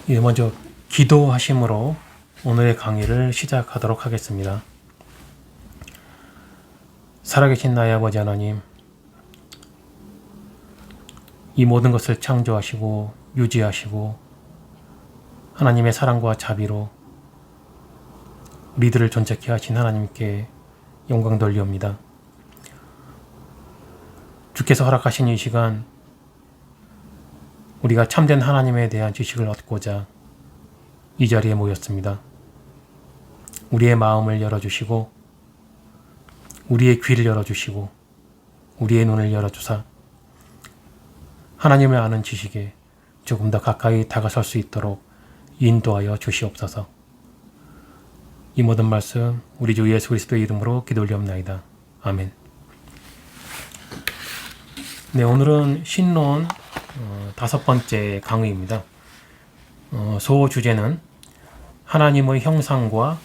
먼저 기도하심으로 오늘의 강의를 시작하도록 하겠습니다. 살아계신 나의 아버지 하나님, 이 모든 것을 창조하시고 유지하시고 하나님의 사랑과 자비로 우리들을 존재케 하신 하나님께 영광 돌리옵니다. 주께서 허락하신 이 시간, 우리가 참된 하나님에 대한 지식을 얻고자 이 자리에 모였습니다. 우리의 마음을 열어주시고 우리의 귀를 열어주시고 우리의 눈을 열어주사 하나님을 아는 지식에 조금 더 가까이 다가설 수 있도록 인도하여 주시옵소서. 이 모든 말씀 우리 주 예수 그리스도의 이름으로 기도 올리옵나이다. 아멘. 네, 오늘은 신론 5번째 강의입니다. 소주제는 하나님의 형상과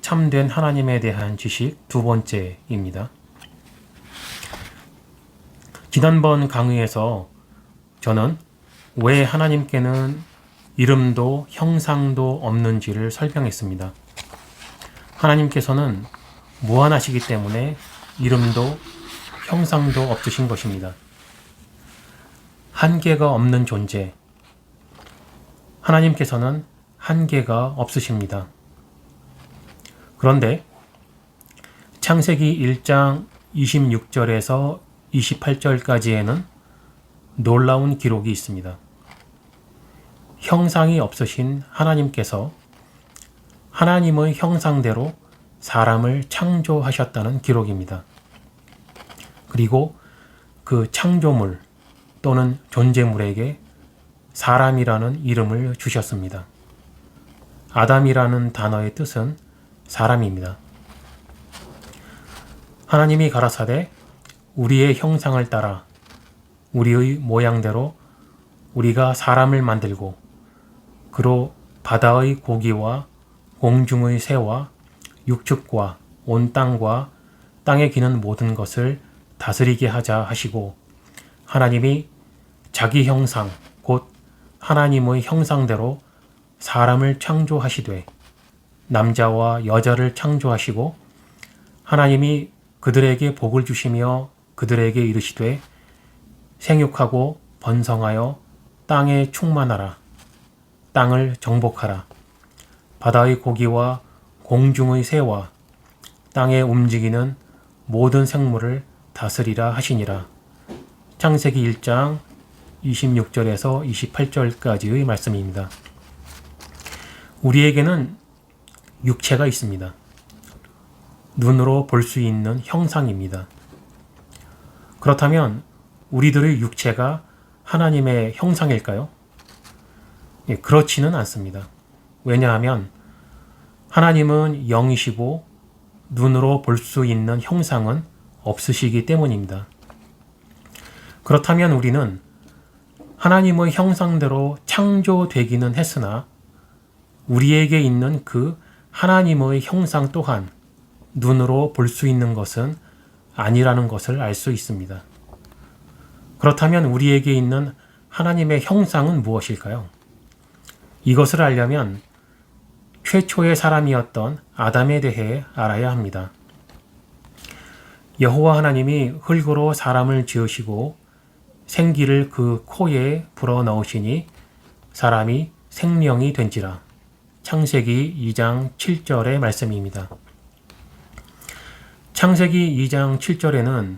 참된 하나님에 대한 지식 2번째입니다. 지난번 강의에서 저는 왜 하나님께는 이름도 형상도 없는지를 설명했습니다. 하나님께서는 무한하시기 때문에 이름도 형상도 없으신 것입니다. 한계가 없는 존재, 하나님께서는 한계가 없으십니다. 그런데 창세기 1장 26절에서 28절까지에는 놀라운 기록이 있습니다. 형상이 없으신 하나님께서 하나님의 형상대로 사람을 창조하셨다는 기록입니다. 그리고 그 창조물 또는 존재물에게 사람이라는 이름을 주셨습니다. 아담이라는 단어의 뜻은 사람입니다. 하나님이 가라사대 우리의 형상을 따라 우리의 모양대로 우리가 사람을 만들고 그로 바다의 고기와 공중의 새와 육축과 온 땅과 땅에 기는 모든 것을 다스리게 하자 하시고 하나님이 자기 형상 곧 하나님의 형상대로 사람을 창조하시되 남자와 여자를 창조하시고 하나님이 그들에게 복을 주시며 그들에게 이르시되 생육하고 번성하여 땅에 충만하라. 땅을 정복하라. 바다의 고기와 공중의 새와 땅에 움직이는 모든 생물을 다스리라 하시니라. 창세기 1장 26절에서 28절까지의 말씀입니다. 우리에게는 육체가 있습니다. 눈으로 볼 수 있는 형상입니다. 그렇다면 우리들의 육체가 하나님의 형상일까요? 그렇지는 않습니다. 왜냐하면 하나님은 영이시고 눈으로 볼 수 있는 형상은 없으시기 때문입니다. 그렇다면 우리는 하나님의 형상대로 창조되기는 했으나 우리에게 있는 그 하나님의 형상 또한 눈으로 볼 수 있는 것은 아니라는 것을 알 수 있습니다. 그렇다면 우리에게 있는 하나님의 형상은 무엇일까요? 이것을 알려면 최초의 사람이었던 아담에 대해 알아야 합니다. 여호와 하나님이 흙으로 사람을 지으시고 생기를 그 코에 불어넣으시니 사람이 생명이 된지라. 창세기 2장 7절의 말씀입니다. 창세기 2장 7절에는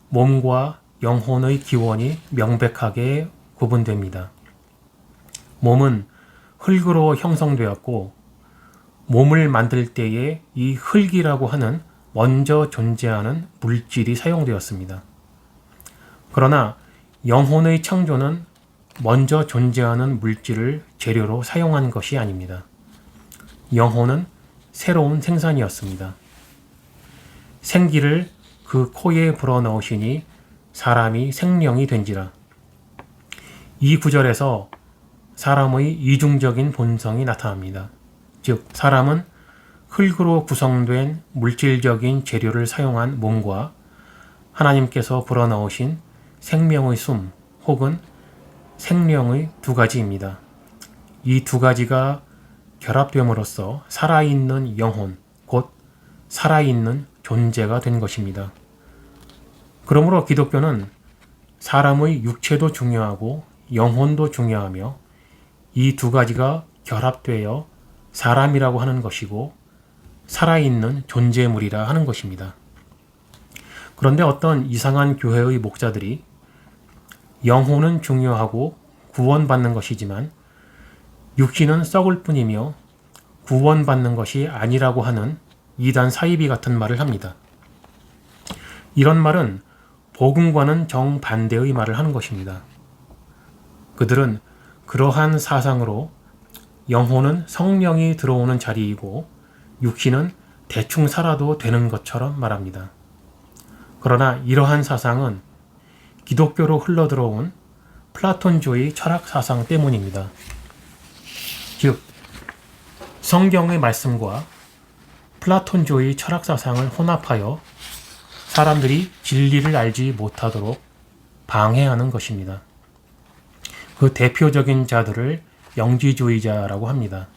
몸과 영혼의 기원이 명백하게 구분됩니다. 몸은 흙으로 형성되었고 몸을 만들 때에 이 흙이라고 하는 먼저 존재하는 물질이 사용되었습니다. 그러나 영혼의 창조는 먼저 존재하는 물질을 재료로 사용한 것이 아닙니다. 영혼은 새로운 생산이었습니다. 생기를 그 코에 불어넣으시니 사람이 생명이 된지라. 이 구절에서 사람의 이중적인 본성이 나타납니다. 즉, 사람은 흙으로 구성된 물질적인 재료를 사용한 몸과 하나님께서 불어넣으신 생명의 숨 혹은 생명의 두 가지입니다. 이 두 가지가 결합됨으로써 살아있는 영혼, 곧 살아있는 존재가 된 것입니다. 그러므로 기독교는 사람의 육체도 중요하고 영혼도 중요하며 이 두 가지가 결합되어 사람이라고 하는 것이고 살아있는 존재물이라 하는 것입니다. 그런데 어떤 이상한 교회의 목사들이 영혼은 중요하고 구원받는 것이지만 육신은 썩을 뿐이며 구원받는 것이 아니라고 하는 이단 사이비 같은 말을 합니다. 이런 말은 복음과는 정반대의 말을 하는 것입니다. 그들은 그러한 사상으로 영혼은 성령이 들어오는 자리이고 육신은 대충 살아도 되는 것처럼 말합니다. 그러나 이러한 사상은 기독교로 흘러들어온 플라톤주의 철학 사상 때문입니다. 즉, 성경의 말씀과 플라톤주의 철학 사상을 혼합하여 사람들이 진리를 알지 못하도록 방해하는 것입니다. 그 대표적인 자들을 영지주의자라고 합니다.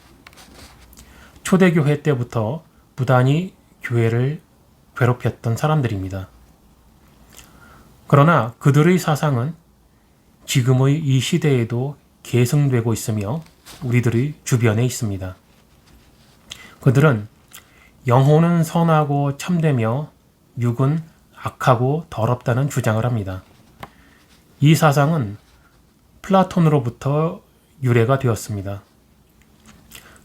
초대교회 때부터 부단히 교회를 괴롭혔던 사람들입니다. 그러나 그들의 사상은 지금의 이 시대에도 계승되고 있으며 우리들의 주변에 있습니다. 그들은 영혼은 선하고 참되며 육은 악하고 더럽다는 주장을 합니다. 이 사상은 플라톤으로부터 유래가 되었습니다.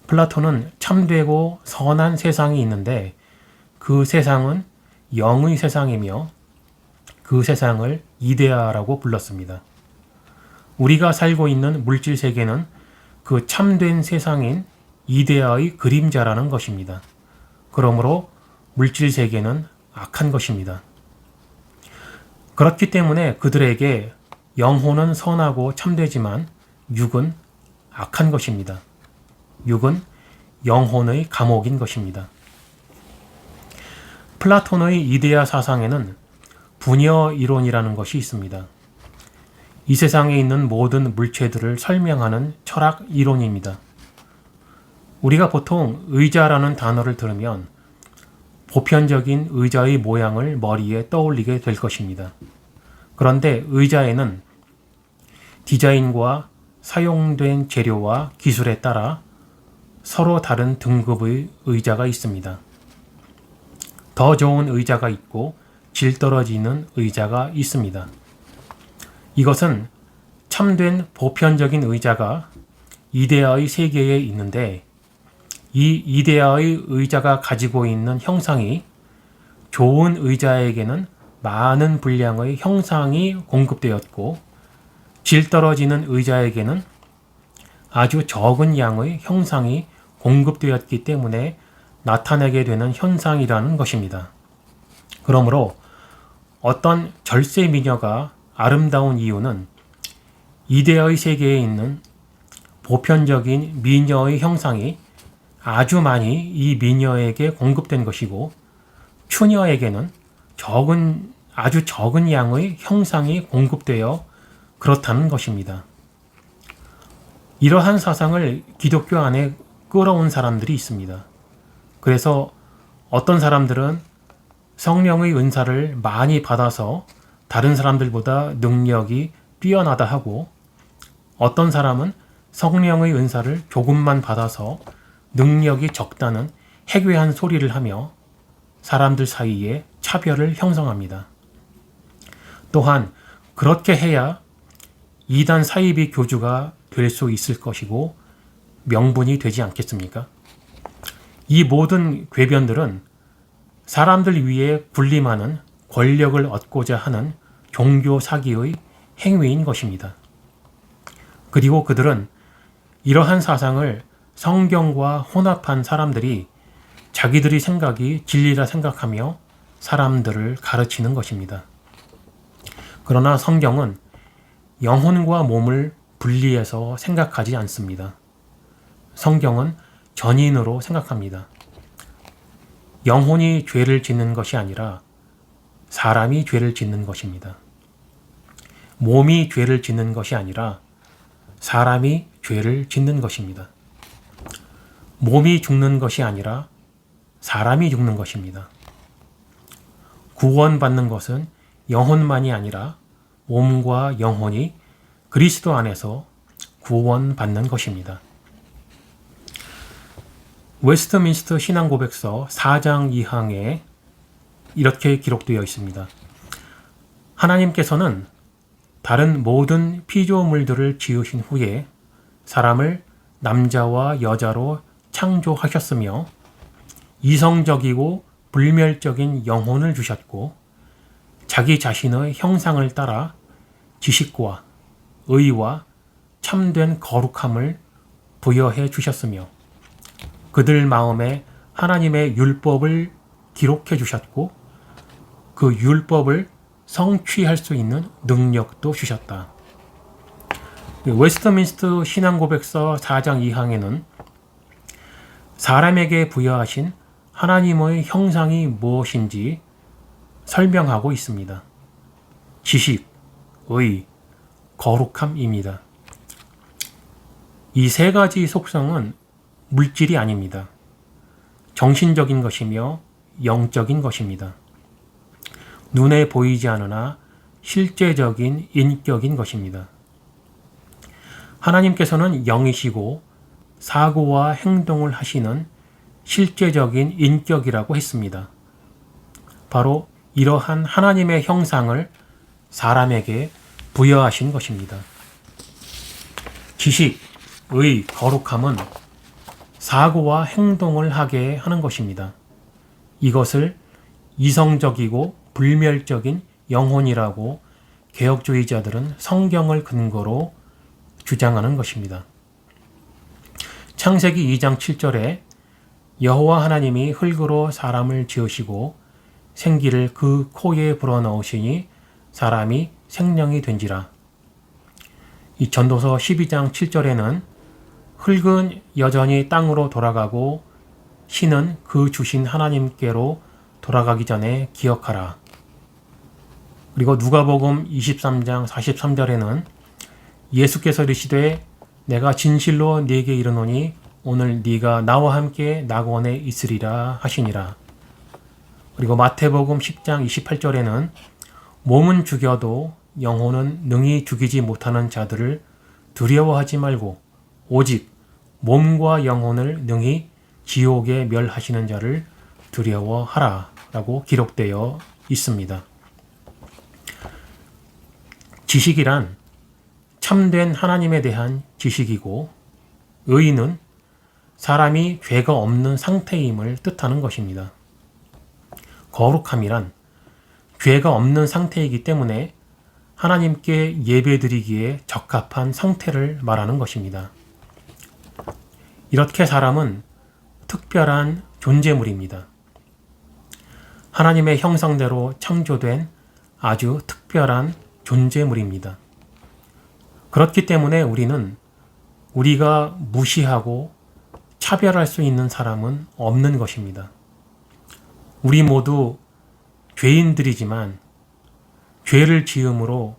플라톤은 참되고 선한 세상이 있는데 그 세상은 영의 세상이며 그 세상을 이데아라고 불렀습니다. 우리가 살고 있는 물질 세계는 그 참된 세상인 이데아의 그림자라는 것입니다. 그러므로 물질 세계는 악한 것입니다. 그렇기 때문에 그들에게 영혼은 선하고 참되지만 육은 악한 것입니다. 육은 영혼의 감옥인 것입니다. 플라톤의 이데아 사상에는 분여 이론이라는 것이 있습니다. 이 세상에 있는 모든 물체들을 설명하는 철학 이론입니다. 우리가 보통 의자라는 단어를 들으면 보편적인 의자의 모양을 머리에 떠올리게 될 것입니다. 그런데 의자에는 디자인과 사용된 재료와 기술에 따라 서로 다른 등급의 의자가 있습니다. 더 좋은 의자가 있고 질 떨어지는 의자가 있습니다. 이것은 참된 보편적인 의자가 이데아의 세계에 있는데 이 이데아의 의자가 가지고 있는 형상이 좋은 의자에게는 많은 분량의 형상이 공급되었고 질 떨어지는 의자에게는 아주 적은 양의 형상이 공급되었기 때문에 나타나게 되는 현상이라는 것입니다. 그러므로 어떤 절세 미녀가 아름다운 이유는 이데아의 세계에 있는 보편적인 미녀의 형상이 아주 많이 이 미녀에게 공급된 것이고 추녀에게는 아주 적은 양의 형상이 공급되어 그렇다는 것입니다. 이러한 사상을 기독교 안에 끌어온 사람들이 있습니다. 그래서 어떤 사람들은 성령의 은사를 많이 받아서 다른 사람들보다 능력이 뛰어나다 하고 어떤 사람은 성령의 은사를 조금만 받아서 능력이 적다는 해괴한 소리를 하며 사람들 사이에 차별을 형성합니다. 또한 그렇게 해야 이단 사이비 교주가 될 수 있을 것이고 명분이 되지 않겠습니까? 이 모든 궤변들은 사람들 위에 군림하는 권력을 얻고자 하는 종교 사기의 행위인 것입니다. 그리고 그들은 이러한 사상을 성경과 혼합한 사람들이 자기들의 생각이 진리라 생각하며 사람들을 가르치는 것입니다. 그러나 성경은 영혼과 몸을 분리해서 생각하지 않습니다. 성경은 전인으로 생각합니다. 영혼이 죄를 짓는 것이 아니라 사람이 죄를 짓는 것입니다. 몸이 죄를 짓는 것이 아니라 사람이 죄를 짓는 것입니다. 몸이 죽는 것이 아니라 사람이 죽는 것입니다. 구원받는 것은 영혼만이 아니라 몸과 영혼이 그리스도 안에서 구원받는 것입니다. 웨스트민스터 신앙고백서 4장 2항에 이렇게 기록되어 있습니다. 하나님께서는 다른 모든 피조물들을 지으신 후에 사람을 남자와 여자로 창조하셨으며 이성적이고 불멸적인 영혼을 주셨고 자기 자신의 형상을 따라 지식과 의와 참된 거룩함을 부여해 주셨으며 그들 마음에 하나님의 율법을 기록해 주셨고 그 율법을 성취할 수 있는 능력도 주셨다. 웨스트민스터 신앙고백서 4장 2항에는 사람에게 부여하신 하나님의 형상이 무엇인지 설명하고 있습니다. 지식, 의, 거룩함입니다. 이 세 가지 속성은 물질이 아닙니다. 정신적인 것이며 영적인 것입니다. 눈에 보이지 않으나 실제적인 인격인 것입니다. 하나님께서는 영이시고 사고와 행동을 하시는 실제적인 인격이라고 했습니다. 바로 이러한 하나님의 형상을 사람에게 부여하신 것입니다. 지식, 의, 거룩함은 사고와 행동을 하게 하는 것입니다. 이것을 이성적이고 불멸적인 영혼이라고 개혁주의자들은 성경을 근거로 주장하는 것입니다. 창세기 2장 7절에 여호와 하나님이 흙으로 사람을 지으시고 생기를 그 코에 불어넣으시니 사람이 생명이 된지라. 이 전도서 12장 7절에는 흙은 여전히 땅으로 돌아가고 신은 그 주신 하나님께로 돌아가기 전에 기억하라. 그리고 누가복음 23장 43절에는 예수께서 이르시되 내가 진실로 네게 이르노니 오늘 네가 나와 함께 낙원에 있으리라 하시니라. 그리고 마태복음 10장 28절에는 몸은 죽여도 영혼은 능히 죽이지 못하는 자들을 두려워하지 말고 오직 몸과 영혼을 능히 지옥에 멸하시는 자를 두려워하라 라고 기록되어 있습니다. 지식이란 참된 하나님에 대한 지식이고 의는 사람이 죄가 없는 상태임을 뜻하는 것입니다. 거룩함이란 죄가 없는 상태이기 때문에 하나님께 예배드리기에 적합한 상태를 말하는 것입니다. 이렇게 사람은 특별한 존재물입니다. 하나님의 형상대로 창조된 아주 특별한 존재물입니다. 그렇기 때문에 우리가 무시하고 차별할 수 있는 사람은 없는 것입니다. 우리 모두 죄인들이지만 죄를 지음으로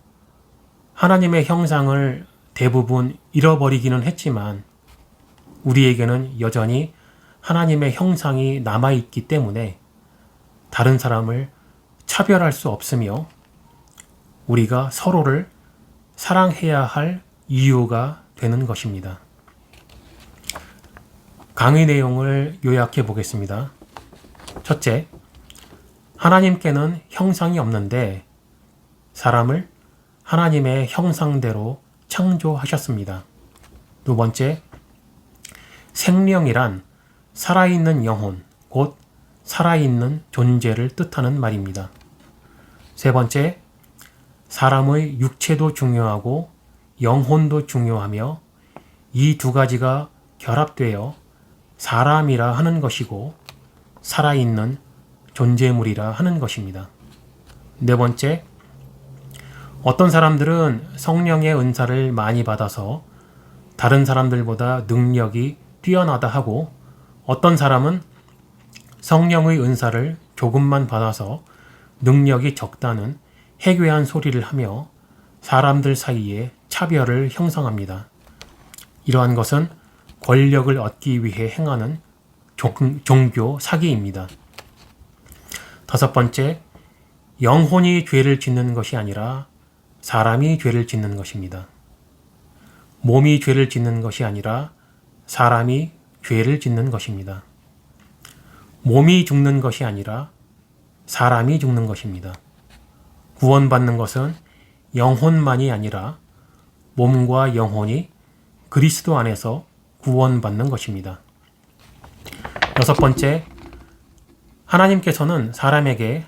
하나님의 형상을 대부분 잃어버리기는 했지만 우리에게는 여전히 하나님의 형상이 남아있기 때문에 다른 사람을 차별할 수 없으며 우리가 서로를 사랑해야 할 이유가 되는 것입니다. 강의 내용을 요약해 보겠습니다. 첫째, 하나님께는 형상이 없는데 사람을 하나님의 형상대로 창조하셨습니다. 두 번째, 생명이란 살아있는 영혼, 곧 살아있는 존재를 뜻하는 말입니다. 세 번째, 사람의 육체도 중요하고 영혼도 중요하며 이 두 가지가 결합되어 사람이라 하는 것이고 살아있는 존재물이라 하는 것입니다. 네 번째, 어떤 사람들은 성령의 은사를 많이 받아서 다른 사람들보다 능력이 뛰어나다 하고 어떤 사람은 성령의 은사를 조금만 받아서 능력이 적다는 해괴한 소리를 하며 사람들 사이에 차별을 형성합니다. 이러한 것은 권력을 얻기 위해 행하는 종교 사기입니다. 다섯 번째, 영혼이 죄를 짓는 것이 아니라 사람이 죄를 짓는 것입니다. 몸이 죄를 짓는 것이 아니라 사람이 죄를 짓는 것입니다. 몸이 죽는 것이 아니라 사람이 죽는 것입니다. 구원받는 것은 영혼만이 아니라 몸과 영혼이 그리스도 안에서 구원받는 것입니다. 여섯 번째, 하나님께서는 사람에게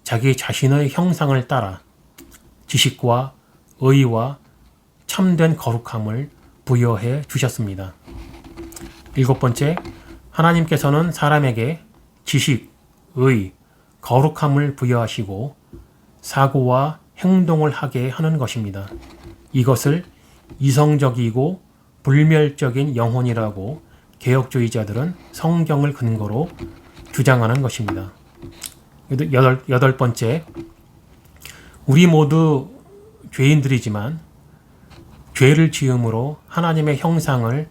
자기 자신의 형상을 따라 지식과 의와 참된 거룩함을 부여해 주셨습니다. 일곱 번째, 하나님께서는 사람에게 지식, 의, 거룩함을 부여하시고 사고와 행동을 하게 하는 것입니다. 이것을 이성적이고 불멸적인 영혼이라고 개혁주의자들은 성경을 근거로 주장하는 것입니다. 여덟 번째, 우리 모두 죄인들이지만 죄를 지음으로 하나님의 형상을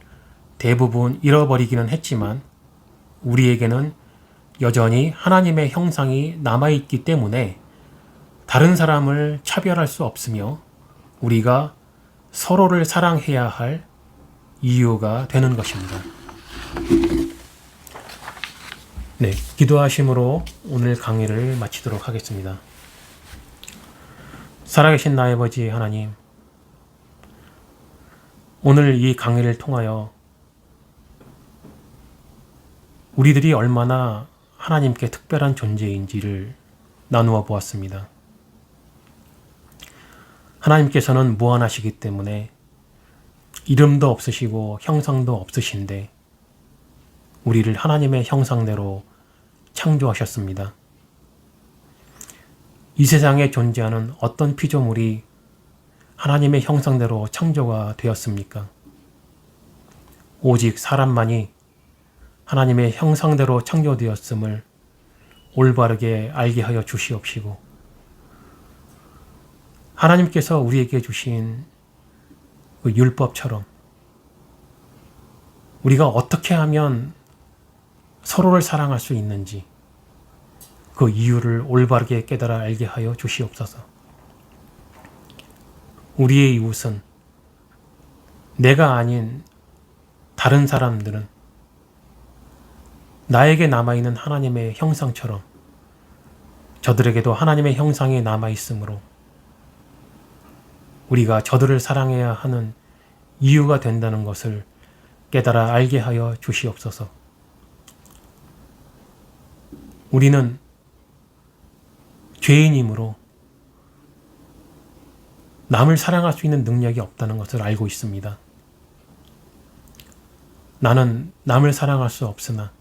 대부분 잃어버리기는 했지만 우리에게는 여전히 하나님의 형상이 남아있기 때문에 다른 사람을 차별할 수 없으며 우리가 서로를 사랑해야 할 이유가 되는 것입니다. 네, 기도하심으로 오늘 강의를 마치도록 하겠습니다. 살아계신 나의 아버지 하나님, 오늘 이 강의를 통하여 우리들이 얼마나 하나님께 특별한 존재인지를 나누어 보았습니다. 하나님께서는 무한하시기 때문에 이름도 없으시고 형상도 없으신데 우리를 하나님의 형상대로 창조하셨습니다. 이 세상에 존재하는 어떤 피조물이 하나님의 형상대로 창조가 되었습니까? 오직 사람만이 하나님의 형상대로 창조되었음을 올바르게 알게 하여 주시옵시고 하나님께서 우리에게 주신 그 율법처럼 우리가 어떻게 하면 서로를 사랑할 수 있는지 그 이유를 올바르게 깨달아 알게 하여 주시옵소서. 우리의 이웃은 내가 아닌 다른 사람들은 나에게 남아있는 하나님의 형상처럼 저들에게도 하나님의 형상이 남아있으므로 우리가 저들을 사랑해야 하는 이유가 된다는 것을 깨달아 알게 하여 주시옵소서. 우리는 죄인이므로 남을 사랑할 수 있는 능력이 없다는 것을 알고 있습니다. 나는 남을 사랑할 수 없으나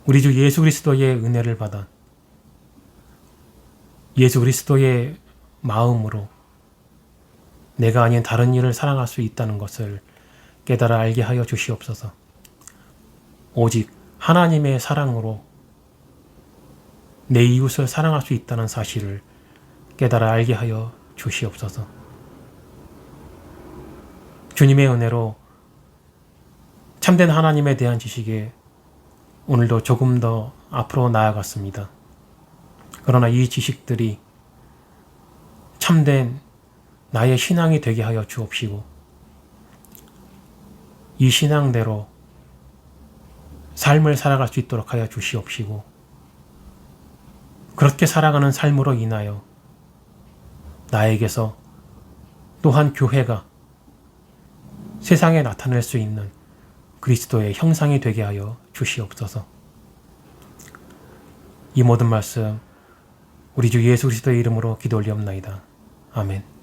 우리 주 예수 그리스도의 은혜를 받아 예수 그리스도의 마음으로 내가 아닌 다른 이를 사랑할 수 있다는 것을 깨달아 알게 하여 주시옵소서. 오직 하나님의 사랑으로 내 이웃을 사랑할 수 있다는 사실을 깨달아 알게 하여 주시옵소서. 주님의 은혜로 참된 하나님에 대한 지식에 오늘도 조금 더 앞으로 나아갔습니다. 그러나 이 지식들이 참된 나의 신앙이 되게 하여 주옵시고 이 신앙대로 삶을 살아갈 수 있도록 하여 주시옵시고 그렇게 살아가는 삶으로 인하여 나에게서 또한 교회가 세상에 나타낼 수 있는 그리스도의 형상이 되게 하여 주시옵소서. 이 모든 말씀 우리 주 예수 그리스도의 이름으로 기도 올리옵나이다. 아멘.